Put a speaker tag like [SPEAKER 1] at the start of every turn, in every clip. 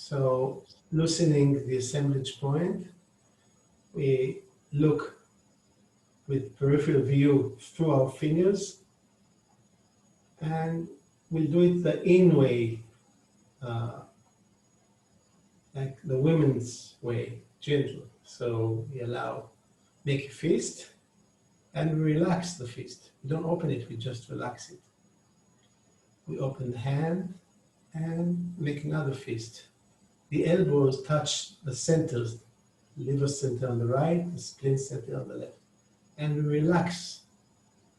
[SPEAKER 1] So loosening the assemblage point, we look with peripheral view through our fingers, and we'll do it the in way, like the women's way, gentle. So we make a fist, and we relax the fist. We don't open it, we just relax it. We open the hand and make another fist. The elbows touch the centers, liver center on the right, the spleen center on the left. And we relax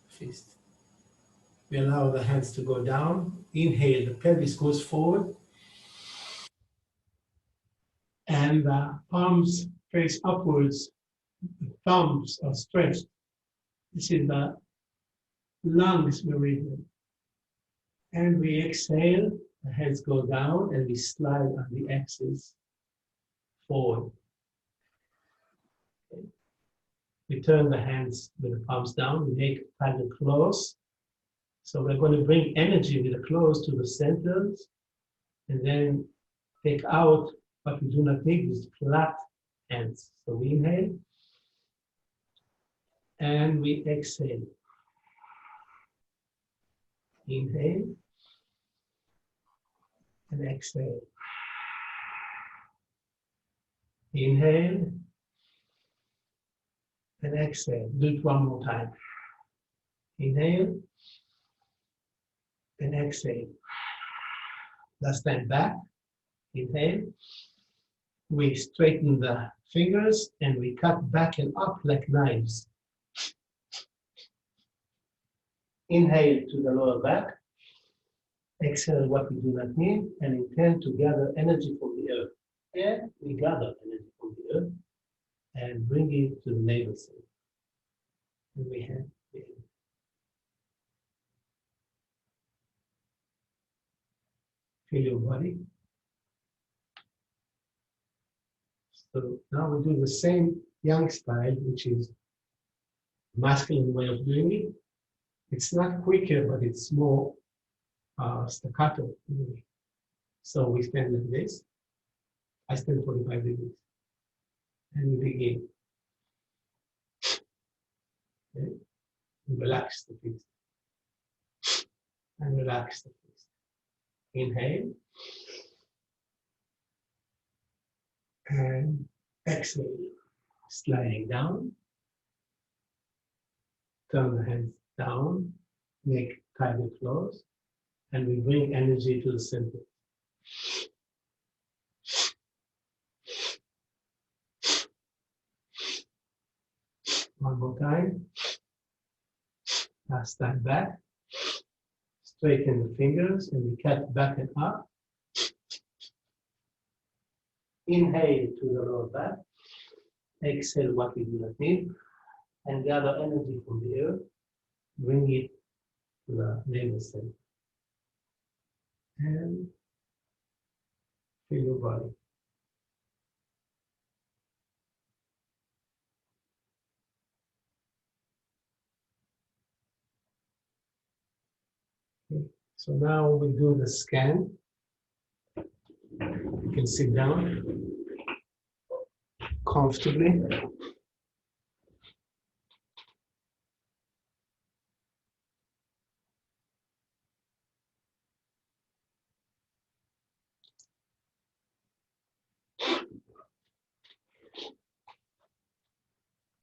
[SPEAKER 1] the fist. We allow the hands to go down. Inhale, the pelvis goes forward. And the palms face upwards. The thumbs are stretched. This is the lungs meridian. And we exhale, the hands go down, and we slide on the axis forward. Okay. We turn the hands with the palms down, we make tiger claws. So we're going to bring energy with the claws to the centers, and then take out what we do not need, is flat hands. So we inhale, and we exhale. Inhale, and exhale. Inhale, and exhale. Do it one more time. Inhale, and exhale. Last time back. Inhale. We straighten the fingers and we cut back and up like knives. Inhale to the lower back. Exhale what we do not need, and intend to gather energy from the earth. And we gather energy from the earth and bring it to the navel center. And we have feel your body. So now we do the same yang style, which is masculine way of doing it. It's not quicker, but it's more staccato. So we stand like this. I stand 45 degrees. And we begin. Okay. Relax the fist. And relax the fist. Inhale. And exhale. Sliding down. Turn the hands down. Make tiger claws. And we bring energy to the center. One more time. Last time back. Straighten the fingers and we cut back and up. Inhale to the lower back. Exhale what we do not need. And gather energy from the earth. Bring it to the navel center. And feel your body. Okay. So now we do the scan. You can sit down comfortably.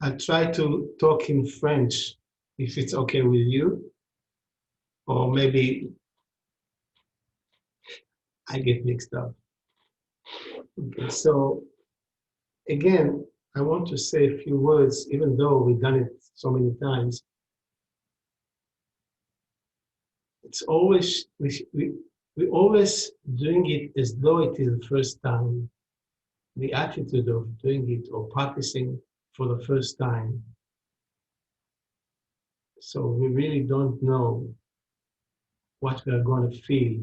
[SPEAKER 1] I try to talk in French, if it's okay with you, or maybe I get mixed up. Okay, so again, I want to say a few words, even though we've done it so many times. It's always, we always doing it as though it is the first time. The attitude of doing it or practicing for the first time. So we really don't know what we are going to feel.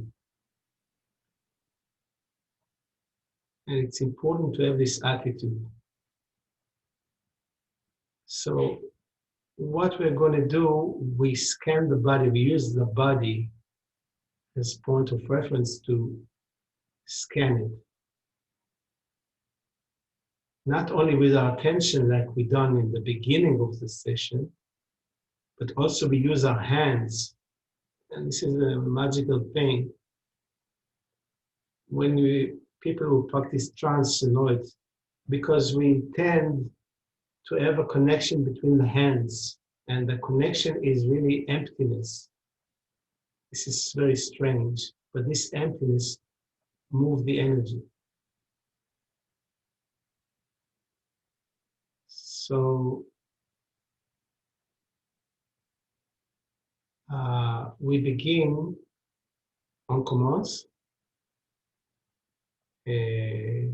[SPEAKER 1] And it's important to have this attitude. So what we're going to do, we scan the body, we use the body as point of reference to scan it. not only with our attention like we done in the beginning of the session, but also we use our hands. And this is a magical thing. When people who practice trance know it, because we tend to have a connection between the hands, and the connection is really emptiness. This is very strange, but this emptiness moves the energy. So we begin, on commence. We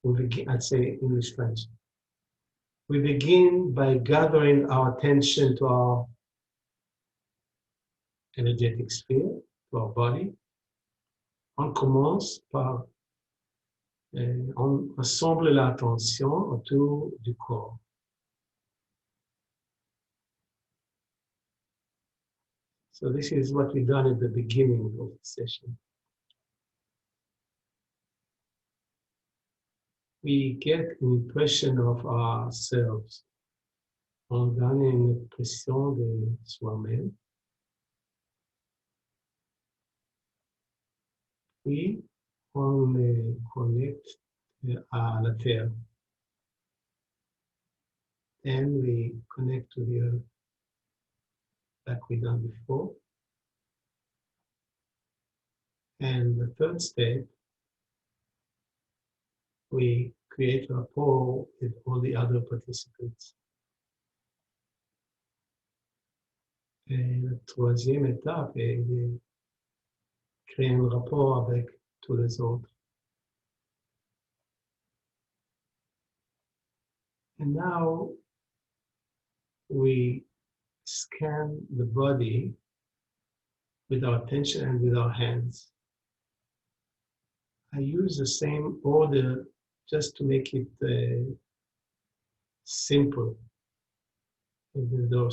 [SPEAKER 1] begin, I'd say English French. We begin by gathering our attention to our energetic sphere, to our body. On commence par, on assemble l'attention autour du corps. So this is what we done at the beginning of the session. We get an impression of ourselves. On donne une impression de soi-même. Puis, on les connecte à la terre. And we connect to the earth like we done before. And the third step, we create rapport with all the other participants. Et la troisième étape est de créer un rapport avec tous les autres. And now we scan the body with our attention and with our hands. I use the same order just to make it simple, even though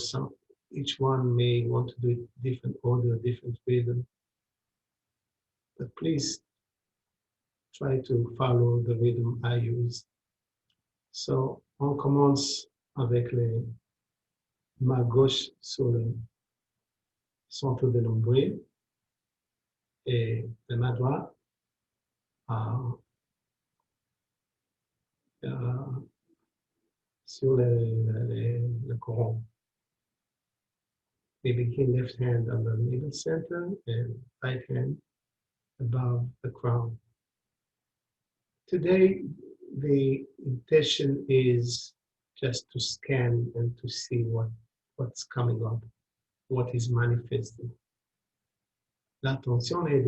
[SPEAKER 1] each one may want to do it different order, different rhythm. But please try to follow the rhythm I use. So, on commence avec les mains gauche sur le centre de nombril et la main droite sur le coron. We begin left hand on the middle center and right hand above the crown. Today, the intention is just to scan and to see what's coming up, what is manifesting. L'intention est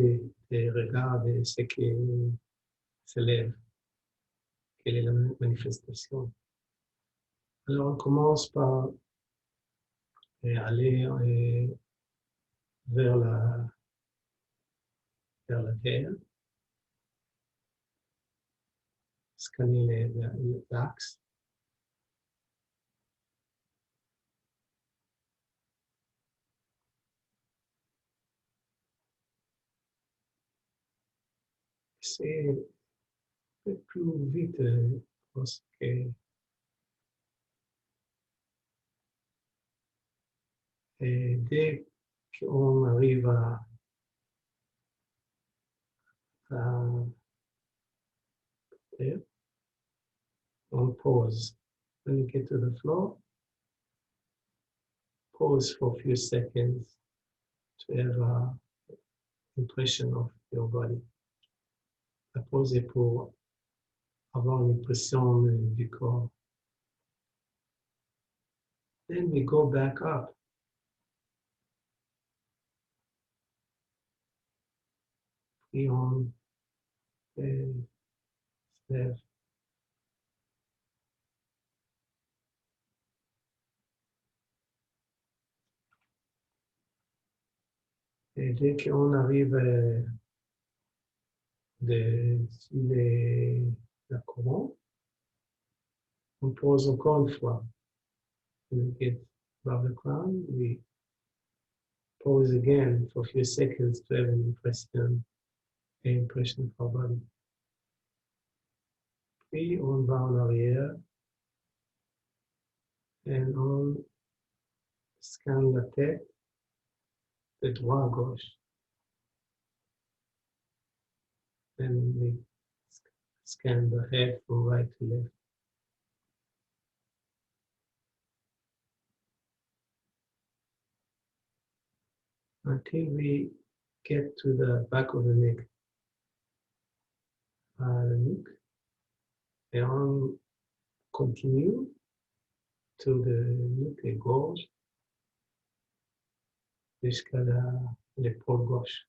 [SPEAKER 1] de regarder ce qui s'élève, quelle est la manifestation. Alors, on commence par aller vers la terre, scanner l'axe. C'est plus vite parce que dès qu'on arrive à terre, on pause. When you get to the floor, pause for a few seconds to have an impression of your body. La pause est pour avoir une impression du corps. Then we go back up. Puis on se lève. Et dès qu'on arrive sur la couronne, on pose encore une fois. When we get above the crown, we pause again for a few seconds to have an impression of our body. Puis on va en arrière et on scanne la tête de droite à gauche. And we scan the head from right to left. Until we get to the back of the neck. Et on continue to the nuque gauche jusqu'à l'épaule gauche.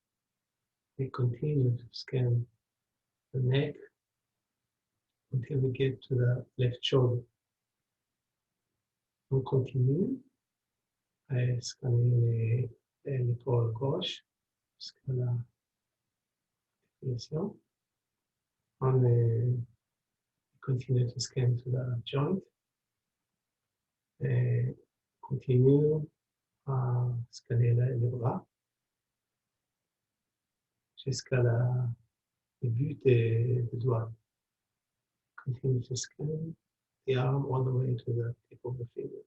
[SPEAKER 1] We continue to scan the neck until we get to the left shoulder. On continue à scanner l'épaule gauche jusqu'à la fixation. On continue to scan to the joint. Et continue à scanner les bras jusqu'à le but des doigts. Continue to scan the arm all the way to the tip of the finger.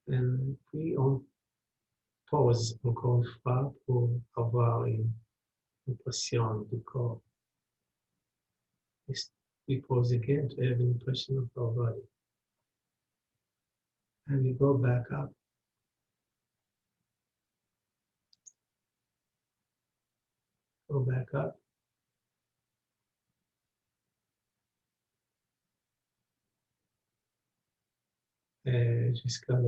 [SPEAKER 1] Et puis on pose encore une fois pour avoir une impression du corps. We pause again to have an impression of our body. And we go back up. Go back up. Jusqu'à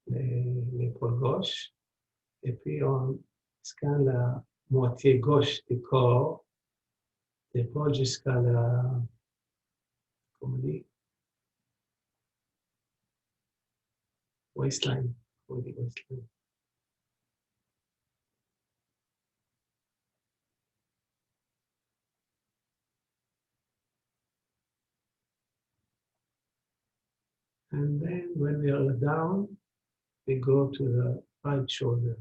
[SPEAKER 1] l'épaule gauche. Et puis on scanne la moitié gauche du corps, l'épaule jusqu'à la, comment on dit, waistline. Waistline. And then when we are down, we go to the right shoulder.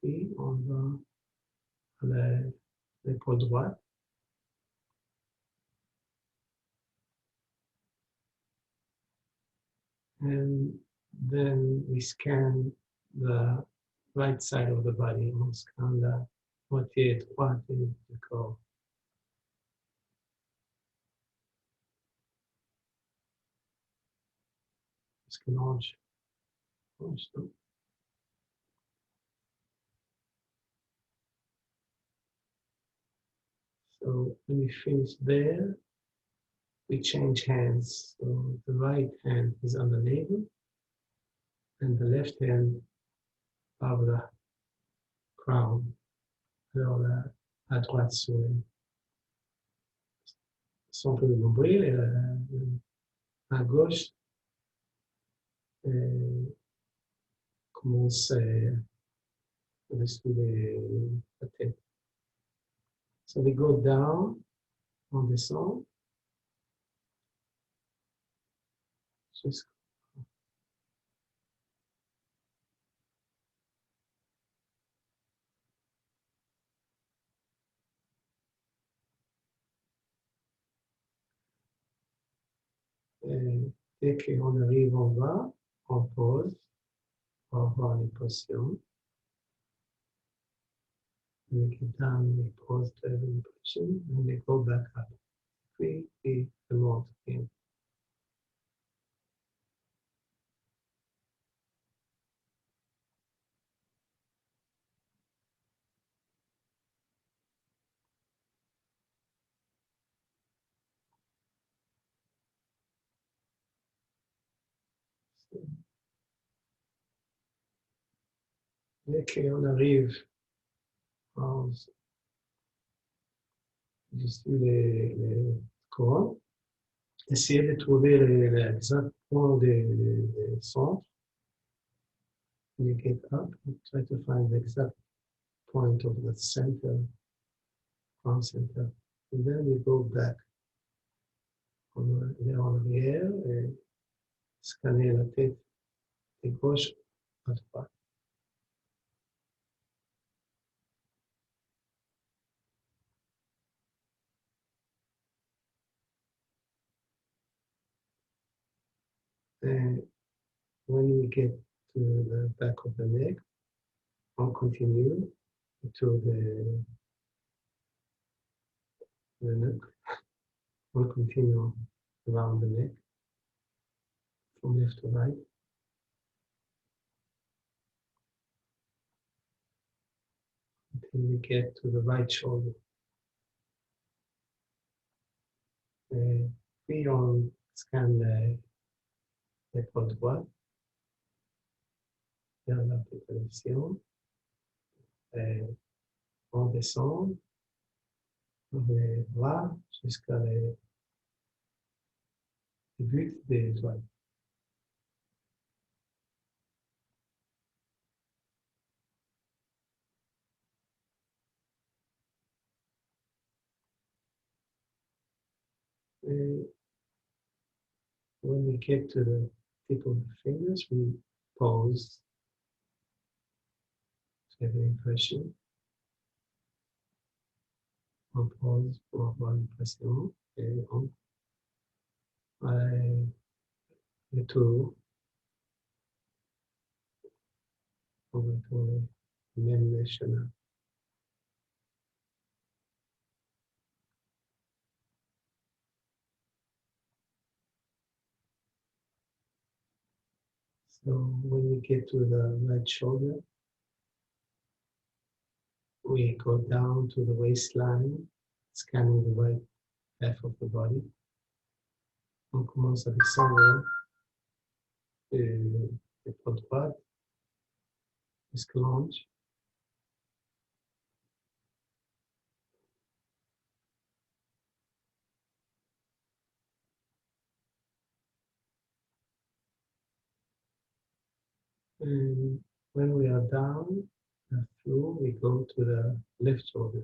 [SPEAKER 1] Puis on va à l'épaule droite. And then we scan the right side of the body. On scanne la moitié droite du corps. Assemblage. So when we finish there, we change hands. So the right hand is on the navel, and the left hand over the crown. Alors à droite sur le centre de nombril et à gauche commence au-dessus de la tête. So we go down, on descend, jusqu'à dès qu'on arrive en bas, on pose pour avoir une position. We get down, we pause to have an impression, and we go back up. We remote again. Dès qu'on arrive dessus les couronnes, essayez de trouver l'exact point des centres. You get up and try to find the exact point of the center, ground center. And then we go back en arrière et scanner la tête de gauche à droite. And when we get to the back of the neck, I'll continue to the neck. We'll continue around the neck from left to right. Until we get to the right shoulder. Puis on scanne l'épaule droite vers la position. On descend les bras jusqu'à les buts des doigts. When we get to the tip of the fingers, we pause to have the impression. On pause pour avoir l'impression et on retourne. On retourne même chemin. So when we get to the right shoulder, we go down to the waistline, scanning the right half of the body. On commence à descendre de l'épaule droite jusqu'à l'ange. And when we are down through, we go to the left shoulder.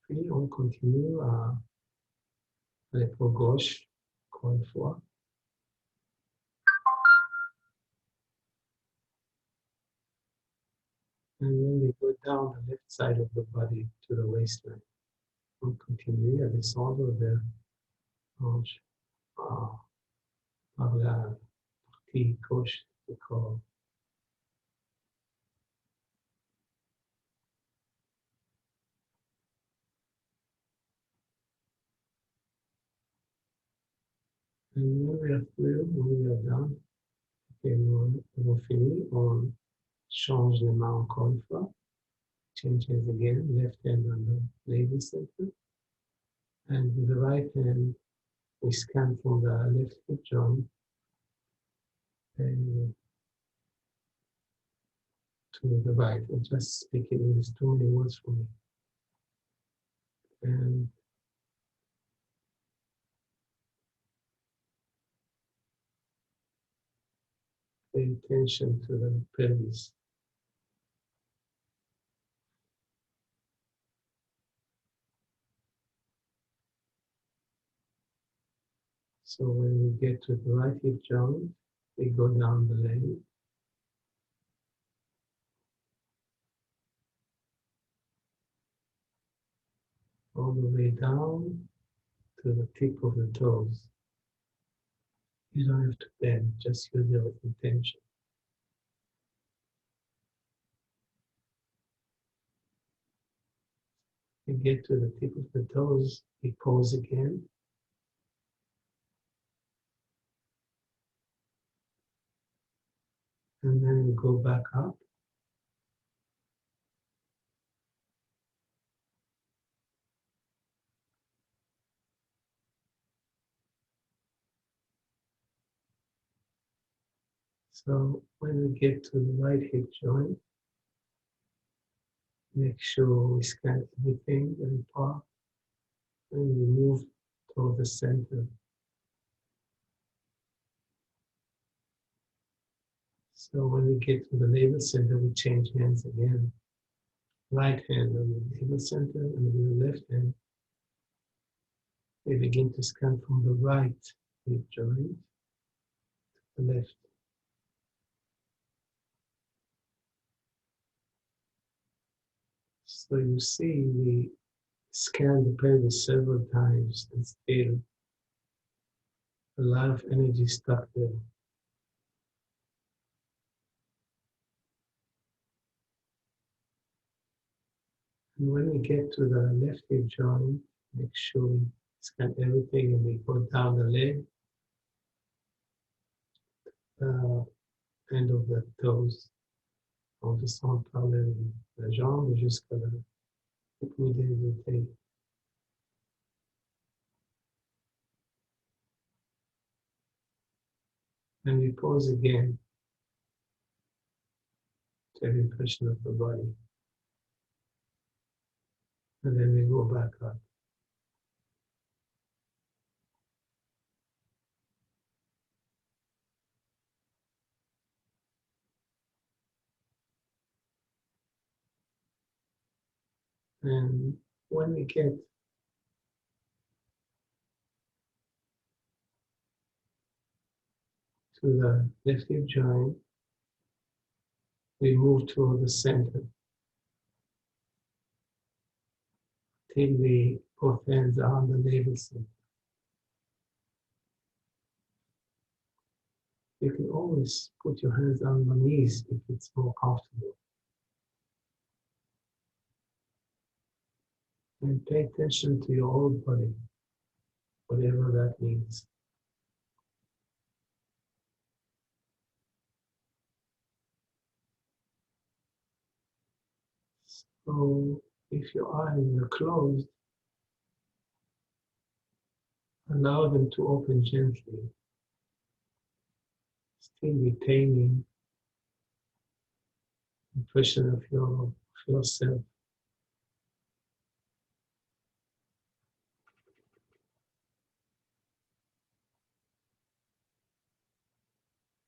[SPEAKER 1] Puis on continue à l'épaule gauche, encore une fois. And then we go down the left side of the body to the waistline. On continue à descendre vers l'ange par la partie gauche du corps. And when we are through, when we are done, on finit, on change les mains encore une fois. Change hands again, left hand on the navel center. And with the right hand, we scan from the left hip joint and to the right. I'm just speaking in these too many words for me. And pay attention to the pelvis. So when we get to the right hip joint, we go down the leg. All the way down to the tip of the toes. You don't have to bend, just use your intention. We get to the tip of the toes, we pause again. And then we go back up. So when we get to the right hip joint, make sure we scan everything, every part, and we move toward the center. So when we get to the navel center, we change hands again. Right hand on the navel center, and with the left hand, we begin to scan from the right hip joint to the left. So you see, we scan the pelvis several times and still a lot of energy stuck there. And when we get to the left hip joint, make sure we scan everything and we go down the leg, end of the toes, on descend par la jambe jusqu'à le coude développé. And we pause again to have impression of the body. And then we go back up. And when we get to the left hip joint, we move toward the center till we both hands are on the navel center. You can always put your hands on your knees if it's more comfortable. And pay attention to your whole body, whatever that means. So if your eyes are closed, allow them to open gently, still retaining impression of yourself.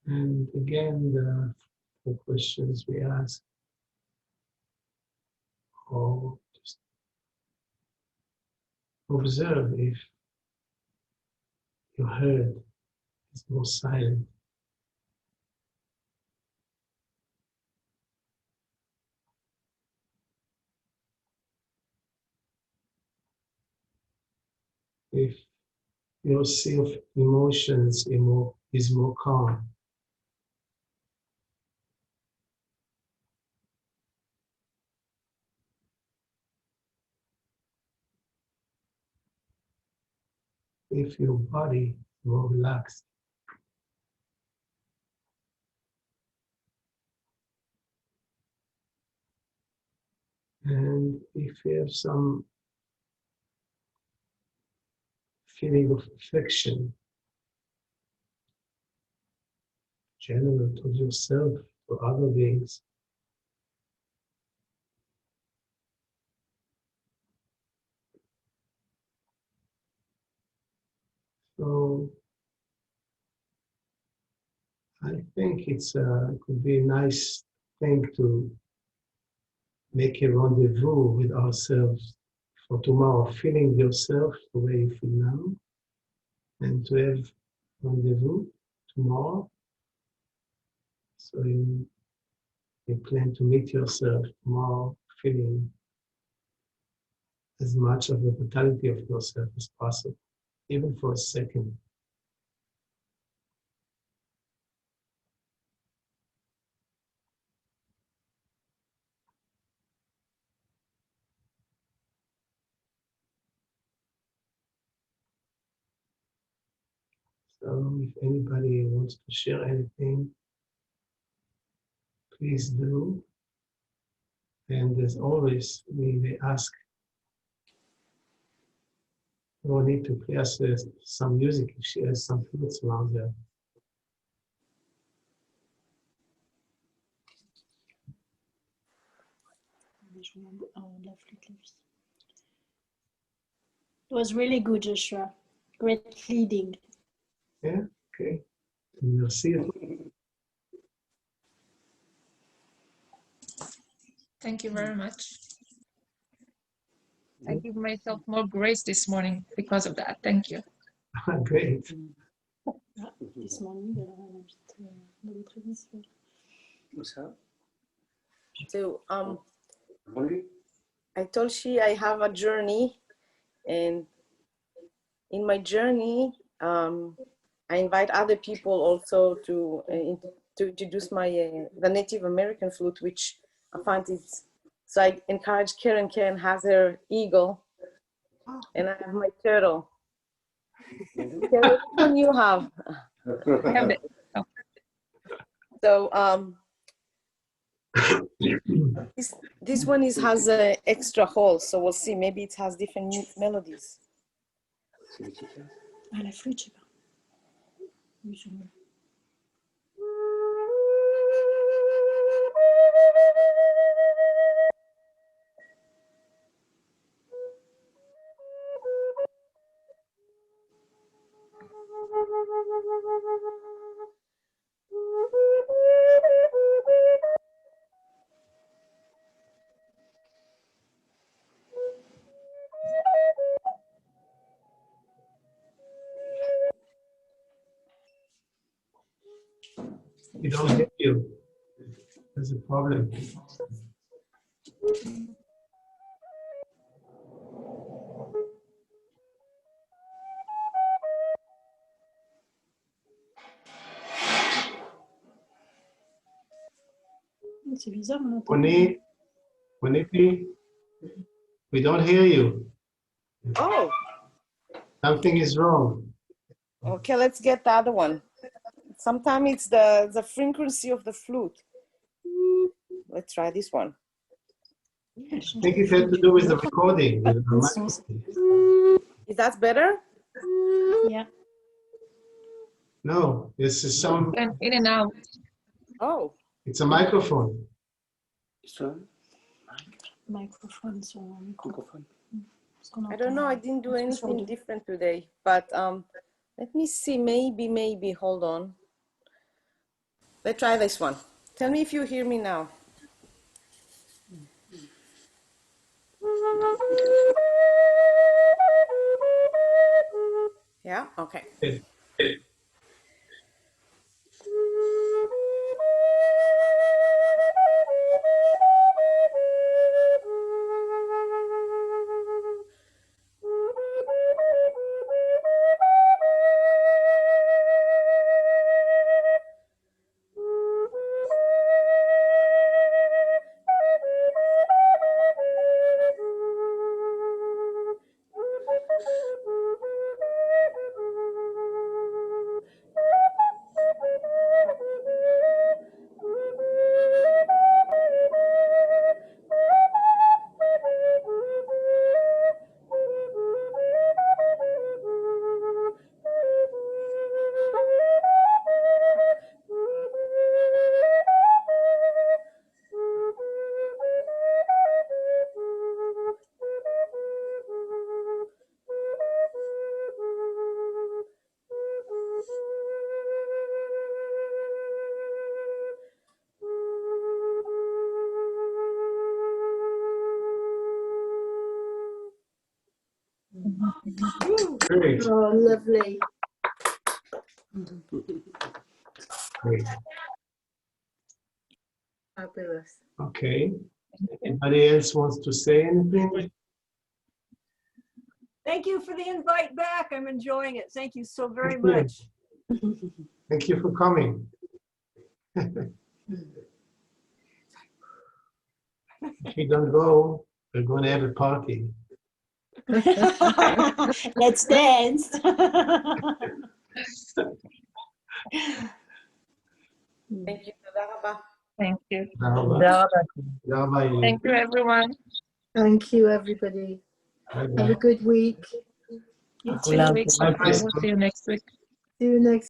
[SPEAKER 1] And again, the four questions we ask, or just observe if your head is more silent. If your self-emotions is more calm. If your body is more relaxed. And if you have some feeling of affection, general to yourself, to other beings, so I think it could be a nice thing to make a rendezvous with ourselves for tomorrow, feeling yourself the way you feel now, and to have rendezvous tomorrow. So you plan to meet yourself tomorrow, feeling as much of the totality of yourself as possible, even for a second. So if anybody wants to share anything, please do. And as always, we may ask, we need to play us some music if she has some flutes around there.
[SPEAKER 2] It was really good, Joshua. Great leading.
[SPEAKER 1] Yeah, okay. Merci.
[SPEAKER 3] Thank you very much. I give myself more grace this morning because of that. Thank you.
[SPEAKER 1] Great.
[SPEAKER 2] This morning,
[SPEAKER 4] so I told she I have a journey, and in my journey I invite other people also to introduce my the Native American flute, which I find is So I encourage Karen. Karen has her eagle, and I have my turtle. Karen, which one you have?
[SPEAKER 3] I have it. Oh,
[SPEAKER 4] So this one has an extra hole, so we'll see. Maybe it has different melodies.
[SPEAKER 2] Ah, la flûte, je sais pas. Oui, je-
[SPEAKER 1] We don't hear you. There's a problem.
[SPEAKER 2] C'est bizarre, on entend.
[SPEAKER 1] Punipi, we don't hear you.
[SPEAKER 4] Oh,
[SPEAKER 1] Something is wrong.
[SPEAKER 4] okay. Let's get the other one. Sometimes it's the frequency of the flute. Let's try this one.
[SPEAKER 1] I think it had to do with the recording. With the microphone.
[SPEAKER 4] Is that better?
[SPEAKER 2] Yeah.
[SPEAKER 1] No, this is some.
[SPEAKER 3] and in and out.
[SPEAKER 4] Oh,
[SPEAKER 1] It's a microphone.
[SPEAKER 2] Microphone sur un micro. Parce qu'on
[SPEAKER 4] I don't know. I
[SPEAKER 2] entend-
[SPEAKER 4] didn't do anything different today, but let me see. Maybe. Hold on. Let's try this one. Tell me if you hear me now. Yeah. Okay.
[SPEAKER 1] It- Great.
[SPEAKER 5] Oh, lovely.
[SPEAKER 1] Great.
[SPEAKER 5] Fabulous.
[SPEAKER 1] Okay. Anybody else wants to say anything?
[SPEAKER 6] Thank you for the invite back. I'm enjoying it. Thank you so very
[SPEAKER 1] Thank you.
[SPEAKER 6] much.
[SPEAKER 1] Thank you for coming. If you don't go, we're going to have a party.
[SPEAKER 2] Let's dance.
[SPEAKER 4] Thank you. Tודה רבה.
[SPEAKER 3] Thank you.
[SPEAKER 1] תודה רבה. תודה רבה, אילי.
[SPEAKER 3] Thank you, everyone.
[SPEAKER 5] Thank you, everybody.
[SPEAKER 1] ביי
[SPEAKER 5] Have a
[SPEAKER 1] ביי.
[SPEAKER 5] good week.
[SPEAKER 2] You
[SPEAKER 3] See
[SPEAKER 2] too.
[SPEAKER 3] you week.
[SPEAKER 1] Bye,
[SPEAKER 3] We'll see you next week.
[SPEAKER 5] See you next